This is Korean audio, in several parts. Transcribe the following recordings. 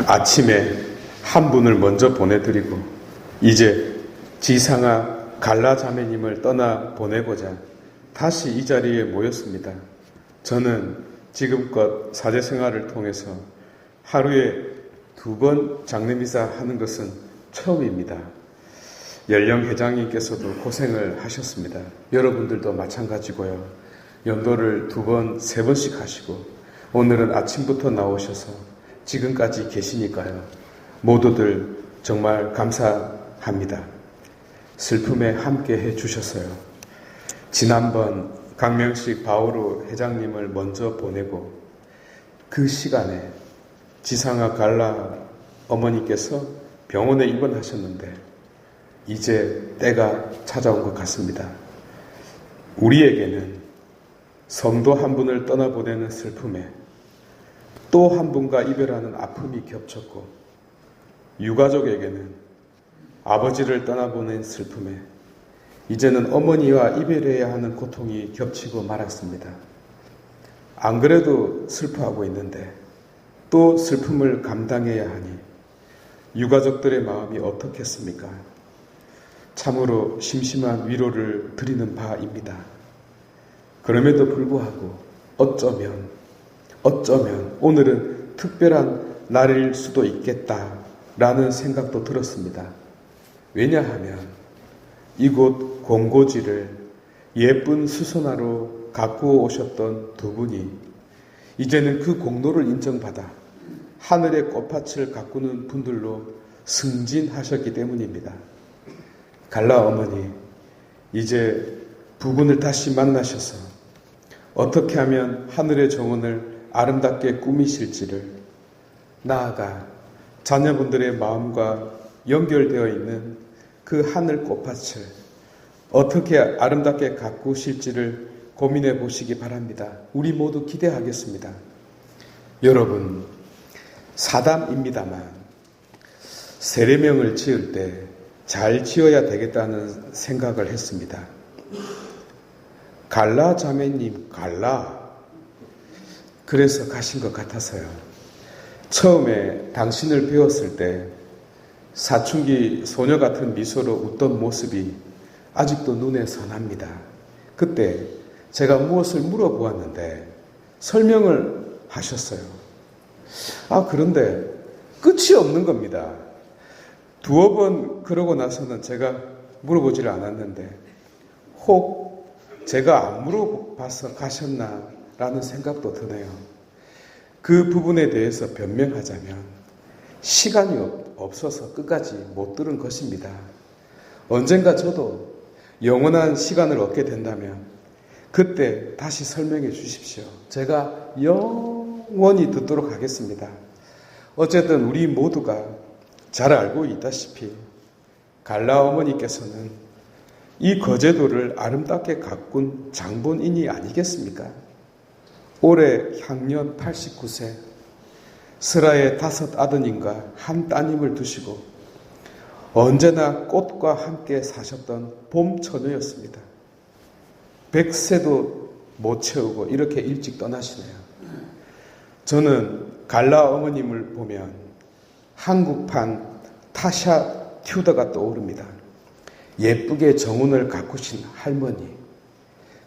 아침에 한 분을 먼저 보내드리고 이제 지상아 갈라 자매님을 떠나 보내고자 다시 이 자리에 모였습니다. 저는 지금껏 사제 생활을 통해서 하루에 2번 장례미사 하는 것은 처음입니다. 연령 회장님께서도 고생을 하셨습니다. 여러분들도 마찬가지고요. 연도를 2번, 3번씩 하시고 오늘은 아침부터 나오셔서 지금까지 계시니까요. 모두들 정말 감사합니다. 슬픔에 함께 해주셨어요. 지난번 강명식 바오로 회장님을 먼저 보내고 그 시간에 지상아 갈라 어머니께서 병원에 입원하셨는데 이제 때가 찾아온 것 같습니다. 우리에게는 성도 한 분을 떠나보내는 슬픔에 또 한 분과 이별하는 아픔이 겹쳤고 유가족에게는 아버지를 떠나보낸 슬픔에 이제는 어머니와 이별해야 하는 고통이 겹치고 말았습니다. 안 그래도 슬퍼하고 있는데 또 슬픔을 감당해야 하니 유가족들의 마음이 어떻겠습니까? 참으로 심심한 위로를 드리는 바입니다. 그럼에도 불구하고 어쩌면 오늘은 특별한 날일 수도 있겠다라는 생각도 들었습니다. 왜냐하면 이곳 공고지를 예쁜 수선화로 가꾸어 오셨던 2분이 이제는 그 공로를 인정받아 하늘의 꽃밭을 가꾸는 분들로 승진하셨기 때문입니다. 갈라 어머니, 이제 부군을 다시 만나셔서 어떻게 하면 하늘의 정원을 아름답게 꾸미실지를, 나아가 자녀분들의 마음과 연결되어 있는 그 하늘 꽃밭을 어떻게 아름답게 가꾸실지를 고민해 보시기 바랍니다. 우리 모두 기대하겠습니다. 여러분, 사담입니다만 세례명을 지을 때 잘 지어야 되겠다는 생각을 했습니다. 갈라 자매님, 갈라. 그래서 가신 것 같아서요. 처음에 당신을 배웠을 때 사춘기 소녀 같은 미소로 웃던 모습이 아직도 눈에 선합니다. 그때 제가 무엇을 물어보았는데 설명을 하셨어요. 그런데 끝이 없는 겁니다. 2번 그러고 나서는 제가 물어보지를 않았는데 혹 제가 안 물어봐서 가셨나라는 생각도 드네요. 그 부분에 대해서 변명하자면 시간이 없어서 끝까지 못 들은 것입니다. 언젠가 저도 영원한 시간을 얻게 된다면 그때 다시 설명해 주십시오. 제가 영원히 듣도록 하겠습니다. 어쨌든 우리 모두가 잘 알고 있다시피 갈라 어머니께서는 이 거제도를 아름답게 가꾼 장본인이 아니겠습니까? 올해 향년 89세, 슬하의 5 아드님과 한 따님을 두시고 언제나 꽃과 함께 사셨던 봄 처녀였습니다. 100세도 못 채우고 이렇게 일찍 떠나시네요. 저는 갈라 어머님을 보면 한국판 타샤 튜더가 떠오릅니다. 예쁘게 정운을 가꾸신 할머니.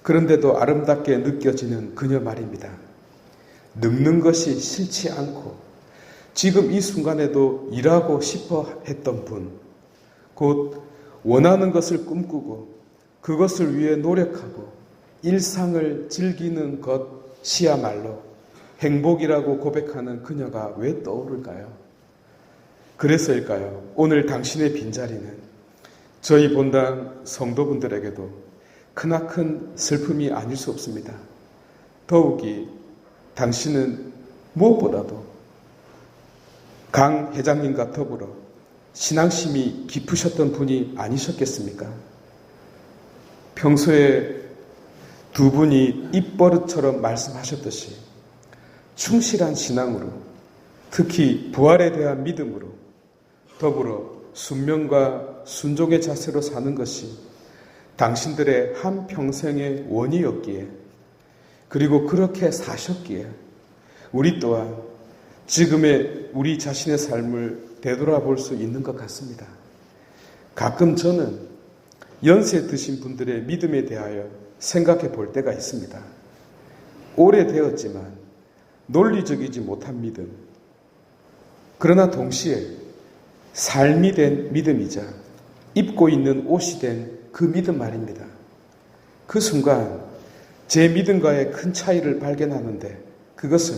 그런데도 아름답게 느껴지는 그녀 말입니다. 늙는 것이 싫지 않고 지금 이 순간에도 일하고 싶어 했던 분, 곧 원하는 것을 꿈꾸고 그것을 위해 노력하고 일상을 즐기는 것이야말로 행복이라고 고백하는 그녀가 왜 떠오를까요? 그래서일까요? 오늘 당신의 빈자리는 저희 본당 성도분들에게도 크나큰 슬픔이 아닐 수 없습니다. 더욱이 당신은 무엇보다도 강 회장님과 더불어 신앙심이 깊으셨던 분이 아니셨겠습니까? 평소에 2분이 입버릇처럼 말씀하셨듯이 충실한 신앙으로, 특히 부활에 대한 믿음으로, 더불어 순명과 순종의 자세로 사는 것이 당신들의 한평생의 원이었기에, 그리고 그렇게 사셨기에 우리 또한 지금의 우리 자신의 삶을 되돌아볼 수 있는 것 같습니다. 가끔 저는 연세 드신 분들의 믿음에 대하여 생각해 볼 때가 있습니다. 오래되었지만 논리적이지 못한 믿음, 그러나 동시에 삶이 된 믿음이자 입고 있는 옷이 된 그 믿음 말입니다. 그 순간 제 믿음과의 큰 차이를 발견하는데 그것은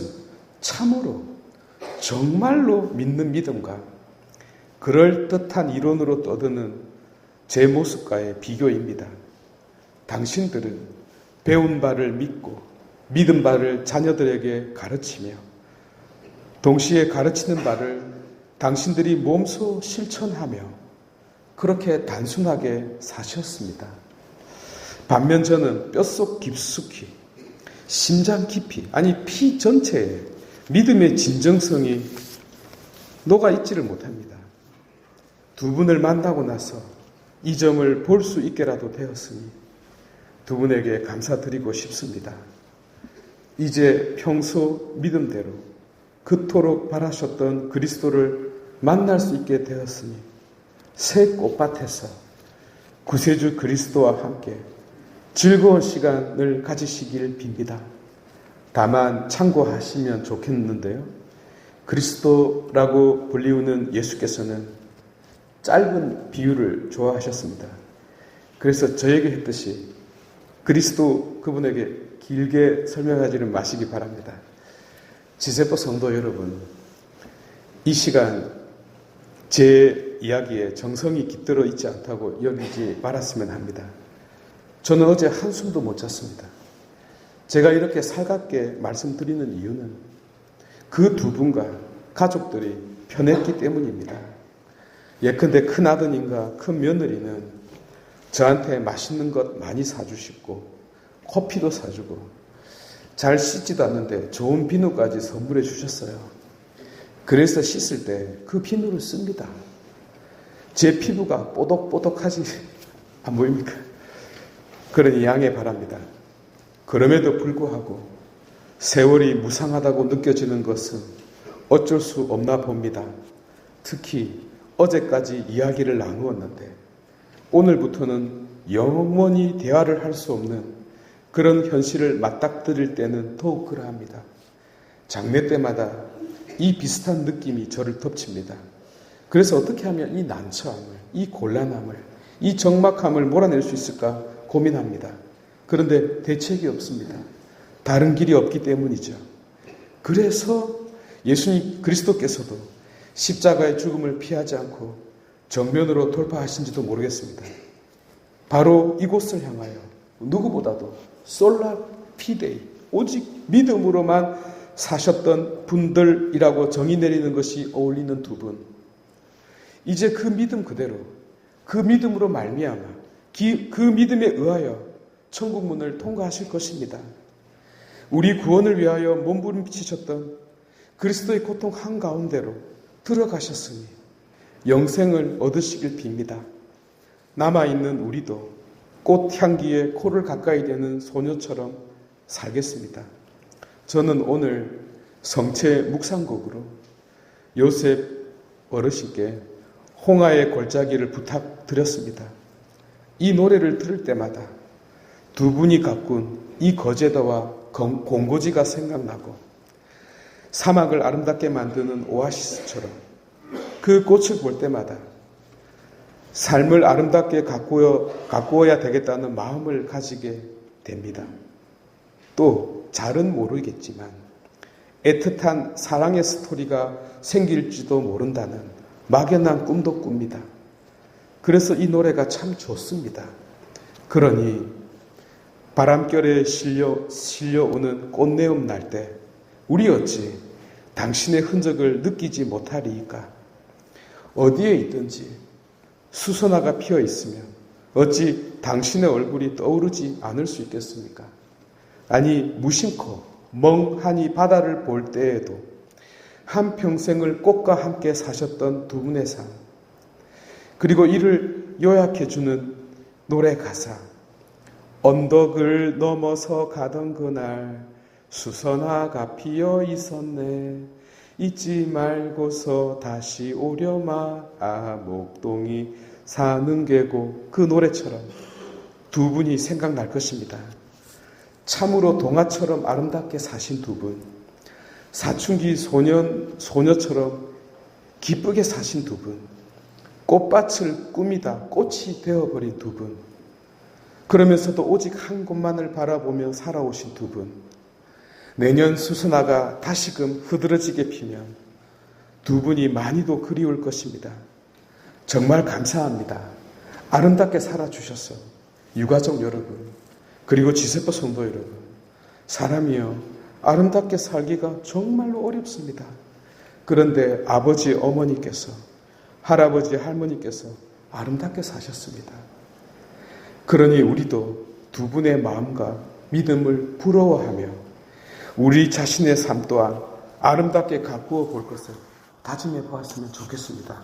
참으로 정말로 믿는 믿음과 그럴듯한 이론으로 떠드는 제 모습과의 비교입니다. 당신들은 배운 바를 믿고 믿은 바를 자녀들에게 가르치며 동시에 가르치는 바를 당신들이 몸소 실천하며 그렇게 단순하게 사셨습니다. 반면 저는 뼛속 깊숙이 심장 깊이 아니 피 전체에 믿음의 진정성이 녹아있지를 못합니다. 두 분을 만나고 나서 이 점을 볼 수 있게라도 되었으니 두 분에게 감사드리고 싶습니다. 이제 평소 믿음대로 그토록 바라셨던 그리스도를 만날 수 있게 되었으니 새 꽃밭에서 구세주 그리스도와 함께 즐거운 시간을 가지시길 빕니다. 다만 참고하시면 좋겠는데요. 그리스도라고 불리우는 예수께서는 짧은 비유를 좋아하셨습니다. 그래서 저에게 했듯이 그리스도 그분에게 길게 설명하지는 마시기 바랍니다. 지세포 성도 여러분, 이 시간 제 이야기에 정성이 깃들어 있지 않다고 여기지 말았으면 합니다. 저는 어제 한숨도 못 잤습니다. 제가 이렇게 살갑게 말씀드리는 이유는 그 두 분과 가족들이 편했기 때문입니다. 예컨대 큰 아드님과 큰 며느리는 저한테 맛있는 것 많이 사주시고 커피도 사주고 잘 씻지도 않는데 좋은 비누까지 선물해 주셨어요. 그래서 씻을 때 그 비누를 씁니다. 제 피부가 뽀독뽀독하지 안 보입니까? 그러니 양해 바랍니다. 그럼에도 불구하고 세월이 무상하다고 느껴지는 것은 어쩔 수 없나 봅니다. 특히 어제까지 이야기를 나누었는데 오늘부터는 영원히 대화를 할 수 없는 그런 현실을 맞닥뜨릴 때는 더욱 그러합니다. 장례 때마다 이 비슷한 느낌이 저를 덮칩니다. 그래서 어떻게 하면 이 난처함을, 이 곤란함을, 이 적막함을 몰아낼 수 있을까 고민합니다. 그런데 대책이 없습니다. 다른 길이 없기 때문이죠. 그래서 예수님 그리스도께서도 십자가의 죽음을 피하지 않고 정면으로 돌파하신지도 모르겠습니다. 바로 이곳을 향하여 누구보다도 솔라 피데이, 오직 믿음으로만 사셨던 분들이라고 정의 내리는 것이 어울리는 두 분. 이제 그 믿음 그대로, 그 믿음으로 말미암아 그 믿음에 의하여 천국 문을 통과하실 것입니다. 우리 구원을 위하여 몸부림치셨던 그리스도의 고통 한가운데로 들어가셨으니 영생을 얻으시길 빕니다. 남아있는 우리도 꽃향기에 코를 가까이 대는 소녀처럼 살겠습니다. 저는 오늘 성체 묵상곡으로 요셉 어르신께 홍하의 골짜기를 부탁드렸습니다. 이 노래를 들을 때마다 두 분이 가꾼 이 거제도와 공고지가 생각나고 사막을 아름답게 만드는 오아시스처럼 그 꽃을 볼 때마다 삶을 아름답게 가꾸어야 되겠다는 마음을 가지게 됩니다. 또 잘은 모르겠지만 애틋한 사랑의 스토리가 생길지도 모른다는 막연한 꿈도 꿉니다. 그래서 이 노래가 참 좋습니다. 그러니 바람결에 실려오는 꽃내음 날 때 우리 어찌 당신의 흔적을 느끼지 못하리이까? 어디에 있든지 수선화가 피어 있으면 어찌 당신의 얼굴이 떠오르지 않을 수 있겠습니까? 아니 무심코 멍하니 바다를 볼 때에도 한평생을 꽃과 함께 사셨던 두 분의 삶, 그리고 이를 요약해주는 노래 가사, 언덕을 넘어서 가던 그날 수선화가 피어 있었네. 잊지 말고서 다시 오려마. 목동이 사는 게고, 그 노래처럼 두 분이 생각날 것입니다. 참으로 동화처럼 아름답게 사신 두 분, 사춘기 소녀처럼 기쁘게 사신 두 분, 꽃밭을 꾸미다 꽃이 되어버린 두 분, 그러면서도 오직 한 곳만을 바라보며 살아오신 두 분, 내년 수선화가 다시금 흐드러지게 피면 두 분이 많이도 그리울 것입니다. 정말 감사합니다. 아름답게 살아주셔서 유가족 여러분, 그리고 지세포 성도 여러분, 사람이요 아름답게 살기가 정말로 어렵습니다. 그런데 아버지 어머니께서, 할아버지 할머니께서 아름답게 사셨습니다. 그러니 우리도 두 분의 마음과 믿음을 부러워하며 우리 자신의 삶 또한 아름답게 가꾸어 볼 것을 다짐해 보았으면 좋겠습니다.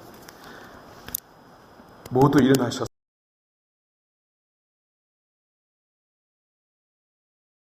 모두 일어나셔서